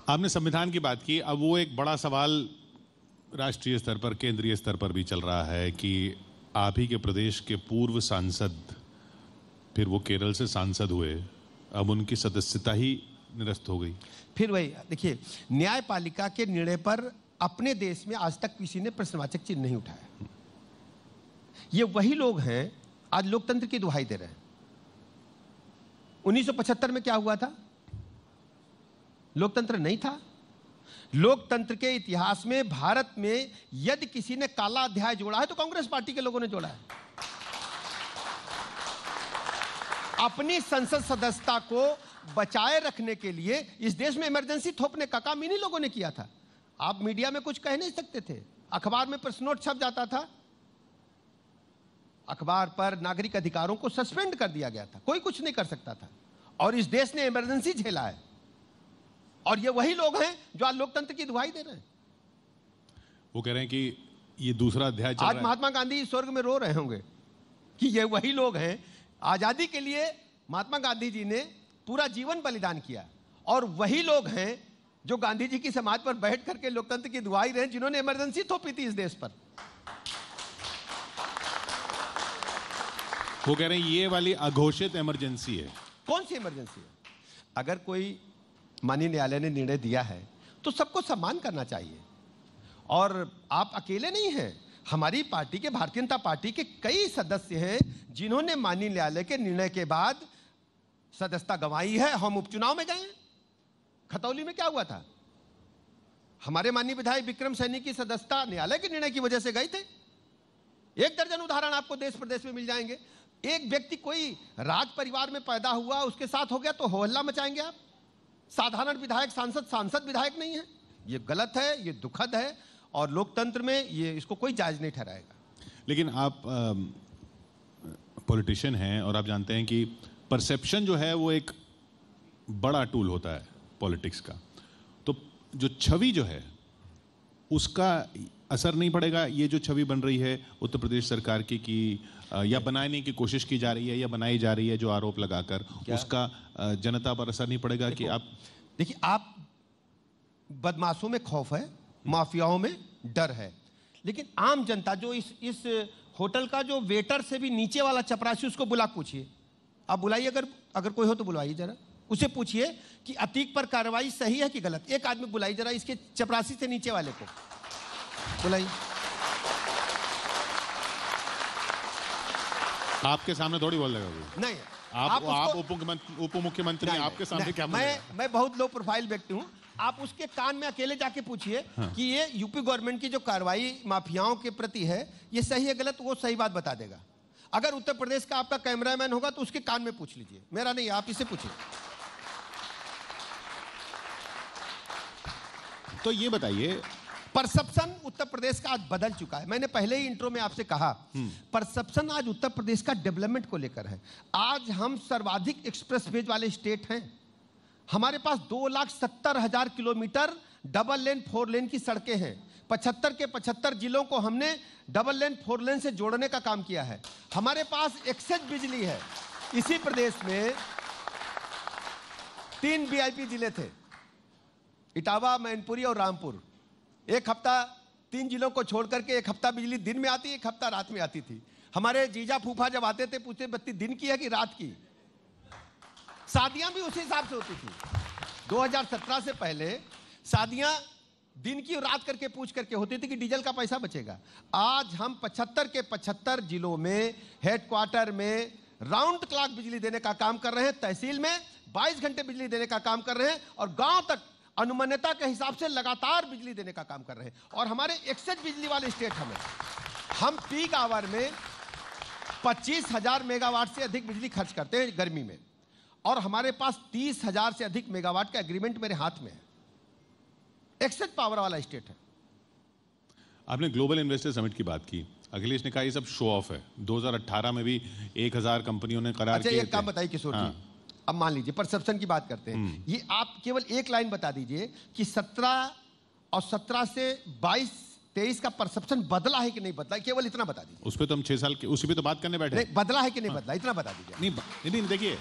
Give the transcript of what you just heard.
आपने संविधान की बात की, अब वो एक बड़ा सवाल राष्ट्रीय स्तर पर, केंद्रीय स्तर पर भी चल रहा है कि आप ही के प्रदेश के पूर्व सांसद, फिर वो केरल से सांसद हुए, अब उनकी सदस्यता ही निरस्त हो गई। फिर वही देखिए, न्यायपालिका के निर्णय पर अपने देश में आज तक किसी ने प्रश्नवाचक चिन्ह नहीं उठाया। ये वही लोग हैं आज लोकतंत्र की दुहाई दे रहे हैं। 1975 में क्या हुआ था? लोकतंत्र नहीं था। लोकतंत्र के इतिहास में भारत में यदि किसी ने काला अध्याय जोड़ा है तो कांग्रेस पार्टी के लोगों ने जोड़ा है। अपनी संसद सदस्यता को बचाए रखने के लिए इस देश में इमरजेंसी थोपने का काम इन्हीं लोगों ने किया था। आप मीडिया में कुछ कह नहीं सकते थे, अखबार में प्रेस नोट छप जाता था, अखबार पर नागरिक अधिकारों को सस्पेंड कर दिया गया था, कोई कुछ नहीं कर सकता था। और इस देश ने इमरजेंसी झेला है। और ये वही लोग हैं जो आज लोकतंत्र की दुहाई दे रहे हैं। वो कह रहे हैं कि ये दूसरा अध्याय चल रहा है। आज महात्मा गांधी स्वर्ग में रो रहे होंगे कि ये वही लोग हैं। आजादी के लिए महात्मा गांधी जी ने पूरा जीवन बलिदान किया, और वही लोग हैं जो गांधी जी की समाधि पर बैठ करके लोकतंत्र की दुहाई रहे, जिन्होंने इमरजेंसी थोपी थी इस देश पर। वो कह रहे हैं ये वाली अघोषित इमरजेंसी है। कौन सी इमरजेंसी है? अगर कोई माननीय न्यायालय ने निर्णय दिया है तो सबको सम्मान करना चाहिए। और आप अकेले नहीं हैं, हमारी पार्टी के, भारतीय जनता पार्टी के कई सदस्य हैं जिन्होंने माननीय न्यायालय के निर्णय के बाद सदस्यता गंवाई है। हम उपचुनाव में गए। खतौली में क्या हुआ था? हमारे माननीय विधायक विक्रम सैनी की सदस्यता न्यायालय के निर्णय की वजह से गई थे। एक दर्जन उदाहरण आपको देश प्रदेश में मिल जाएंगे। एक व्यक्ति कोई राज परिवार में पैदा हुआ, उसके साथ हो गया तो हो हल्ला मचाएंगे आप। साधारण विधायक सांसद विधायक नहीं है। ये गलत है, ये दुखद है, और लोकतंत्र में ये इसको कोई जायज नहीं ठहराएगा। लेकिन आप पॉलिटिशियन हैं और आप जानते हैं कि परसेप्शन जो है वो एक बड़ा टूल होता है पॉलिटिक्स का। तो जो छवि जो है उसका असर नहीं पड़ेगा? ये जो छवि बन रही है उत्तर प्रदेश सरकार की कि या बनाने की कोशिश की जा रही है या बनाई जा रही है जो आरोप लगाकर, उसका जनता पर असर नहीं पड़ेगा? कि आप देखिए, आप बदमाशों में खौफ है, माफियाओं में डर है, लेकिन आम जनता जो इस होटल का जो वेटर से भी नीचे वाला चपरासी, उसको बुला पूछिए। आप बुलाइए, अगर कोई हो तो बुलाइए जरा, उसे पूछिए कि अतीक पर कार्रवाई सही है कि गलत। एक आदमी बुलाइए जरा, इसके चपरासी से नीचे वाले को बुलाइए। आपके सामने थोड़ी बोल देगा नहीं, आप उप मुख्यमंत्री, आपके सामने क्या बोलेगा? मैं बहुत लो प्रोफाइल व्यक्ति हूं। आप उसके कान में अकेले जाके पूछिए कि ये यूपी गवर्नमेंट की जो कार्रवाई माफियाओं के प्रति है, ये सही है गलत, वो सही बात बता देगा। अगर उत्तर प्रदेश का आपका कैमरामैन होगा तो उसके कान में पूछ लीजिए, मेरा नहीं, आप इसे पूछिए। तो ये बताइए, परसेप्शन उत्तर प्रदेश का आज बदल चुका है। मैंने पहले ही इंट्रो में आपसे कहा, परसेप्शन आज उत्तर प्रदेश का डेवलपमेंट को लेकर है। आज हम सर्वाधिक एक्सप्रेसवेज वाले स्टेट हैं। हमारे पास 2,70,000 किलोमीटर डबल लेन 4 लेन की सड़कें हैं। 75 के 75 जिलों को हमने डबल लेन 4 लेन से जोड़ने का काम किया है। हमारे पास एक्सेस बिजली है। इसी प्रदेश में 3 वीआईपी जिले थे, इटावा, मैनपुरी और रामपुर। एक हफ्ता 3 जिलों को छोड़ करके एक हफ्ता बिजली दिन में आती, एक हफ्ता रात में आती थी। हमारे जीजा फूफा जब आते थे पूछते बत्ती दिन की है कि रात की। शादियां भी उसी हिसाब से होती थी। 2017 से पहले शादियां दिन की और रात करके पूछ करके होती थी कि डीजल का पैसा बचेगा। आज हम 75 के 75 जिलों में हेडक्वार्टर में राउंड क्लॉक बिजली देने का काम कर रहे हैं। तहसील में 22 घंटे बिजली देने का काम कर रहे हैं, और गांव तक अनुमान्यता के हिसाब से लगातार बिजली देने का काम कर रहे हैं। और हमारे एक्सेस बिजली वाले स्टेट हम पीक आवर में 25,000 मेगावाट से अधिक बिजली खर्च करते हैं गर्मी में, और हमारे पास 30,000 से अधिक मेगावाट का एग्रीमेंट मेरे हाथ में है। एक्सेस पावर वाला स्टेट है। आपने ग्लोबल इन्वेस्टर समिट की बात की, अखिलेश ने कहा ये सब शो ऑफ है। 2018 में भी 1,000 कंपनियों ने करार किए थे। एक काम बताइए किशोर जी, अब मान लीजिए परसेप्शन की बात करते हैं, ये आप केवल एक लाइन बता दीजिए कि 17 और 17 से 22-23 का परसेप्शन बदला है कि नहीं बदला, केवल इतना बता दीजिए। उस पर तो हम 6 साल के उसी पे तो बात करने बैठे। बदला है कि नहीं बदला, इतना बता दीजिए। नहीं देखिए,